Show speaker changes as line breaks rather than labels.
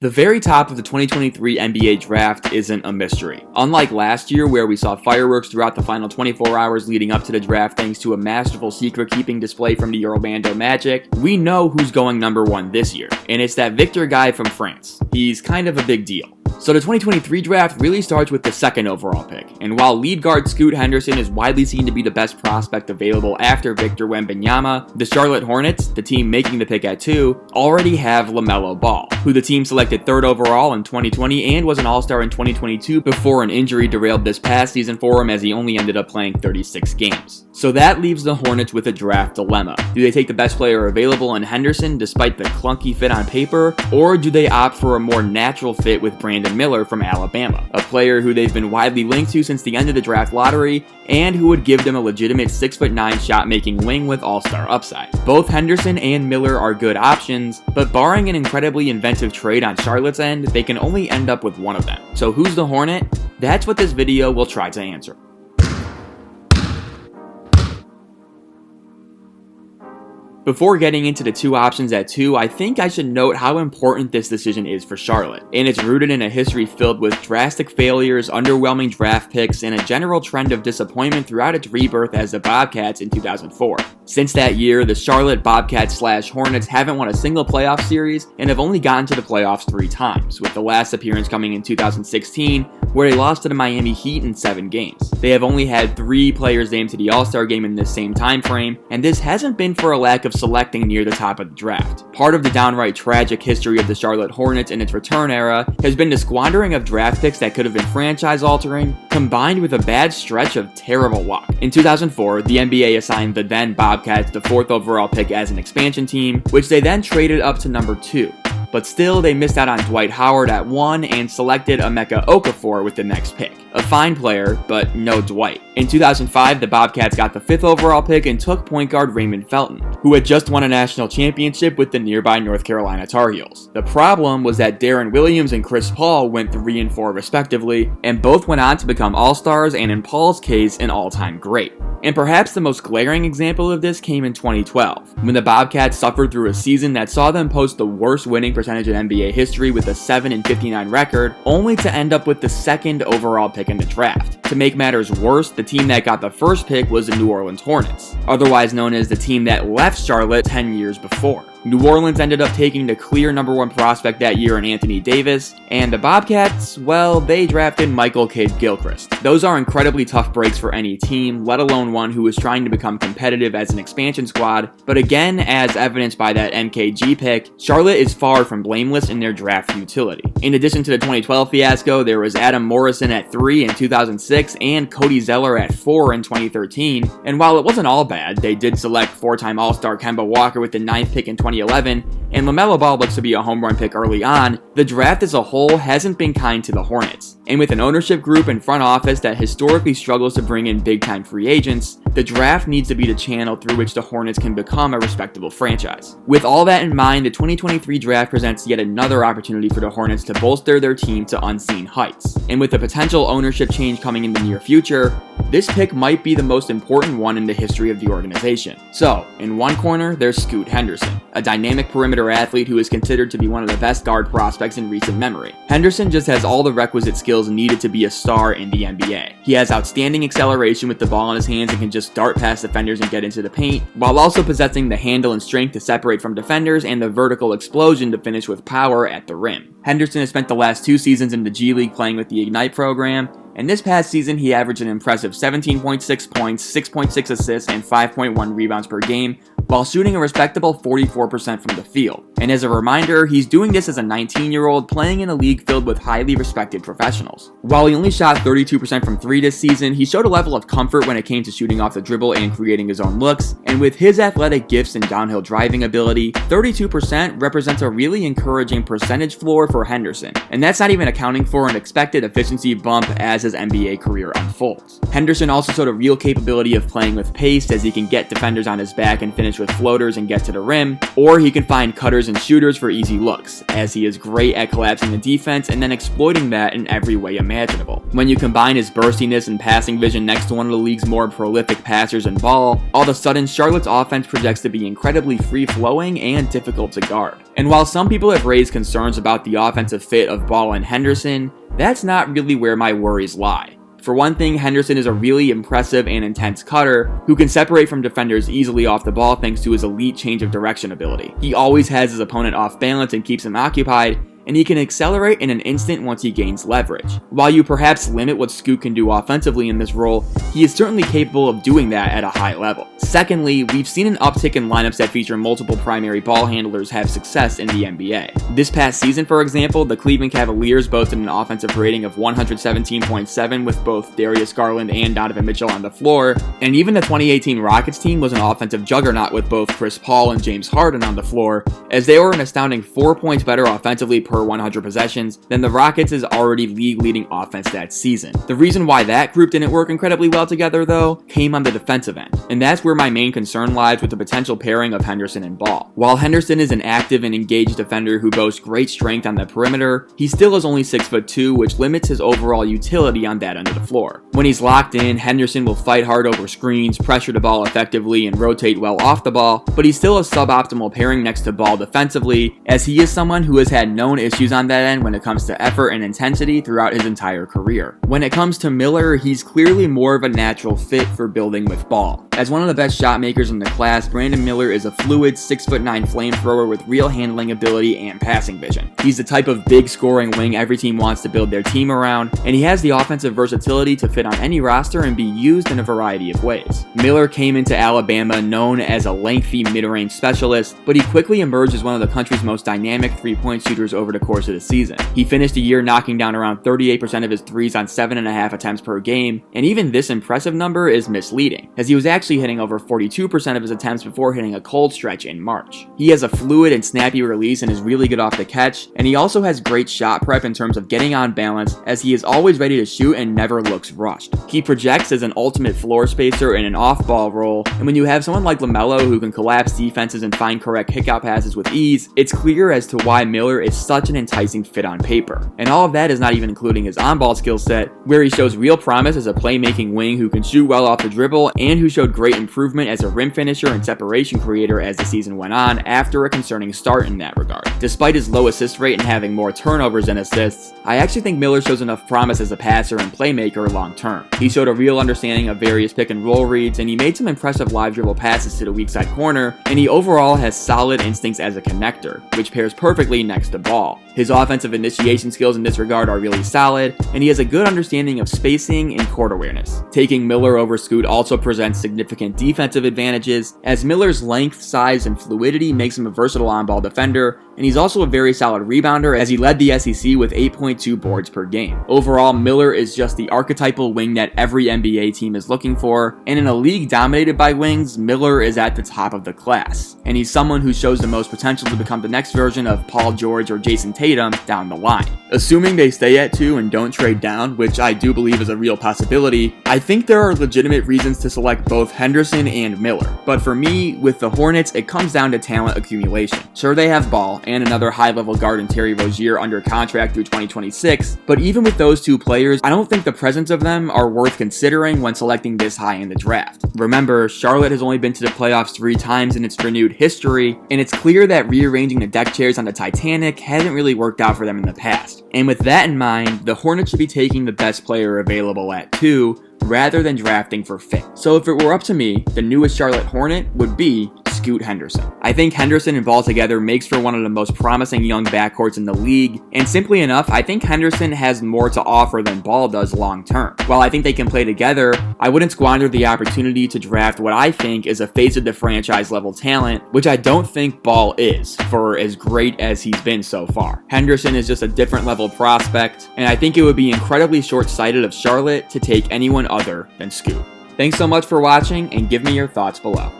The very top of the 2023 NBA draft isn't a mystery. Unlike last year where we saw fireworks throughout the final 24 hours leading up to the draft thanks to a masterful secret-keeping display from the Orlando Magic, we know who's going number one this year, and it's that Victor guy from France. He's kind of a big deal. So the 2023 draft really starts with the second overall pick, and while lead guard Scoot Henderson is widely seen to be the best prospect available after Victor Wembanyama, the Charlotte Hornets, the team making the pick at 2, already have LaMelo Ball, who the team selected 3rd overall in 2020 and was an All-Star in 2022 before an injury derailed this past season for him as he only ended up playing 36 games. So that leaves the Hornets with a draft dilemma. Do they take the best player available in Henderson despite the clunky fit on paper, or do they opt for a more natural fit with Brandon Miller from Alabama, a player who they've been widely linked to since the end of the draft lottery and who would give them a legitimate 6'9" shot-making wing with all-star upside. Both Henderson and Miller are good options, but barring an incredibly inventive trade on Charlotte's end, they can only end up with one of them. So who's the Hornet? That's what this video will try to answer. Before getting into the two options at 2, I think I should note how important this decision is for Charlotte, and it's rooted in a history filled with drastic failures, underwhelming draft picks, and a general trend of disappointment throughout its rebirth as the Bobcats in 2004. Since that year, the Charlotte Bobcats/Hornets haven't won a single playoff series and have only gotten to the playoffs 3 times, with the last appearance coming in 2016, where they lost to the Miami Heat in 7 games. They have only had 3 players named to the All-Star game in this same time frame, and this hasn't been for a lack of selecting near the top of the draft. Part of the downright tragic history of the Charlotte Hornets in its return era has been the squandering of draft picks that could have been franchise-altering, combined with a bad stretch of terrible luck. In 2004, the NBA assigned the then Bobcats the 4th overall pick as an expansion team, which they then traded up to number 2. But still, they missed out on Dwight Howard at 1 and selected Emeka Okafor with the next pick. A fine player, but no Dwight. In 2005, the Bobcats got the 5th overall pick and took point guard Raymond Felton, who had just won a national championship with the nearby North Carolina Tar Heels. The problem was that Darren Williams and Chris Paul went 3 and 4 respectively, and both went on to become All-Stars and in Paul's case, an all-time great. And perhaps the most glaring example of this came in 2012, when the Bobcats suffered through a season that saw them post the worst winning percentage in NBA history with a 7-59 record, only to end up with the 2nd overall pick in the draft. To make matters worse, the team that got the first pick was the New Orleans Hornets, otherwise known as the team that left Charlotte 10 years before. New Orleans ended up taking the clear number 1 prospect that year in Anthony Davis, and the Bobcats, well, they drafted Michael Kidd-Gilchrist. Those are incredibly tough breaks for any team, let alone one who is trying to become competitive as an expansion squad, but again, as evidenced by that NKG pick, Charlotte is far from blameless in their draft futility. In addition to the 2012 fiasco, there was Adam Morrison at 3 in 2006 and Cody Zeller at 4 in 2013, and while it wasn't all bad, they did select 4-time All-Star Kemba Walker with the 9th pick in 2011, and LaMelo Ball looks to be a home run pick early on, the draft as a whole hasn't been kind to the Hornets. And with an ownership group and front office that historically struggles to bring in big-time free agents, the draft needs to be the channel through which the Hornets can become a respectable franchise. With all that in mind, the 2023 draft presents yet another opportunity for the Hornets to bolster their team to unseen heights. And with a potential ownership change coming in the near future, this pick might be the most important one in the history of the organization. So, in one corner, there's Scoot Henderson, a dynamic perimeter athlete who is considered to be one of the best guard prospects in recent memory. Henderson just has all the requisite skills needed to be a star in the NBA. He has outstanding acceleration with the ball in his hands and can just dart past defenders and get into the paint, while also possessing the handle and strength to separate from defenders and the vertical explosion to finish with power at the rim. Henderson has spent the last 2 seasons in the G League playing with the Ignite program, and this past season he averaged an impressive 17.6 points, 6.6 assists, and 5.1 rebounds per game, while shooting a respectable 44% from the field. And as a reminder, he's doing this as a 19-year-old playing in a league filled with highly respected professionals. While he only shot 32% from 3 this season, he showed a level of comfort when it came to shooting off the dribble and creating his own looks, and with his athletic gifts and downhill driving ability, 32% represents a really encouraging percentage floor for Henderson, and that's not even accounting for an expected efficiency bump as his NBA career unfolds. Henderson also showed a real capability of playing with pace as he can get defenders on his back and finish finish with floaters and get to the rim, or he can find cutters and shooters for easy looks, as he is great at collapsing the defense and then exploiting that in every way imaginable. When you combine his burstiness and passing vision next to one of the league's more prolific passers in Ball, all of a sudden Charlotte's offense projects to be incredibly free-flowing and difficult to guard. And while some people have raised concerns about the offensive fit of Ball and Henderson, that's not really where my worries lie. For one thing, Henderson is a really impressive and intense cutter who can separate from defenders easily off the ball thanks to his elite change of direction ability. He always has his opponent off balance and keeps him occupied, and he can accelerate in an instant once he gains leverage. While you perhaps limit what Scoot can do offensively in this role, he is certainly capable of doing that at a high level. Secondly, we've seen an uptick in lineups that feature multiple primary ball handlers have success in the NBA. This past season, for example, the Cleveland Cavaliers boasted an offensive rating of 117.7 with both Darius Garland and Donovan Mitchell on the floor, and even the 2018 Rockets team was an offensive juggernaut with both Chris Paul and James Harden on the floor, as they were an astounding 4 points better offensively per 100 possessions than the Rockets' already league-leading offense that season. The reason why that group didn't work incredibly well together, though, came on the defensive end, and that's where my main concern lies with the potential pairing of Henderson and Ball. While Henderson is an active and engaged defender who boasts great strength on the perimeter, he still is only 6'2", which limits his overall utility on that end of the floor. When he's locked in, Henderson will fight hard over screens, pressure the ball effectively, and rotate well off the ball, but he's still a suboptimal pairing next to Ball defensively, as he is someone who has had known issues on that end when it comes to effort and intensity throughout his entire career. When it comes to Miller, he's clearly more of a natural fit for building with Ball. As one of the best shot makers in the class, Brandon Miller is a fluid 6'9" flamethrower with real handling ability and passing vision. He's the type of big scoring wing every team wants to build their team around, and he has the offensive versatility to fit on any roster and be used in a variety of ways. Miller came into Alabama known as a lengthy mid-range specialist, but he quickly emerged as one of the country's most dynamic three-point shooters over the course of the season. He finished the year knocking down around 38% of his threes on 7.5 attempts per game, and even this impressive number is misleading, as he was actually hitting over 42% of his attempts before hitting a cold stretch in March. He has a fluid and snappy release and is really good off the catch, and he also has great shot prep in terms of getting on balance, as he is always ready to shoot and never looks rushed. He projects as an ultimate floor spacer in an off-ball role, and when you have someone like LaMelo who can collapse defenses and find correct kick-out passes with ease, it's clear as to why Miller is such an enticing fit on paper. And all of that is not even including his on-ball skill set, where he shows real promise as a playmaking wing who can shoot well off the dribble and who showed great improvement as a rim finisher and separation creator as the season went on after a concerning start in that regard. Despite his low assist rate and having more turnovers than assists, I actually think Miller shows enough promise as a passer and playmaker long term. He showed a real understanding of various pick and roll reads, and he made some impressive live dribble passes to the weak side corner, and he overall has solid instincts as a connector, which pairs perfectly next to Ball. His offensive initiation skills in this regard are really solid, and he has a good understanding of spacing and court awareness. Taking Miller over Scoot also presents significant defensive advantages, as Miller's length, size, and fluidity makes him a versatile on-ball defender, and he's also a very solid rebounder as he led the SEC with 8.2 boards per game. Overall, Miller is just the archetypal wing that every NBA team is looking for, and in a league dominated by wings, Miller is at the top of the class, and he's someone who shows the most potential to become the next version of Paul George or Jason Tatum down the line. Assuming they stay at 2 and don't trade down, which I do believe is a real possibility, I think there are legitimate reasons to select both Henderson and Miller. But for me, with the Hornets, it comes down to talent accumulation. Sure, they have Ball and another high-level guard in Terry Rozier under contract through 2026, but even with those two players, I don't think the presence of them are worth considering when selecting this high in the draft. Remember, Charlotte has only been to the playoffs 3 times in its renewed history, and it's clear that rearranging the deck chairs on the Titanic hasn't really worked out for them in the past. And with that in mind, the Hornets should be taking the best player available at 2, rather than drafting for fit. So if it were up to me, the newest Charlotte Hornet would be Scoot Henderson. I think Henderson and Ball together makes for one of the most promising young backcourts in the league, and simply enough, I think Henderson has more to offer than Ball does long term. While I think they can play together, I wouldn't squander the opportunity to draft what I think is a face of the franchise level talent, which I don't think Ball is, for as great as he's been so far. Henderson is just a different level prospect, and I think it would be incredibly short-sighted of Charlotte to take anyone other than Scoot. Thanks so much for watching, and give me your thoughts below.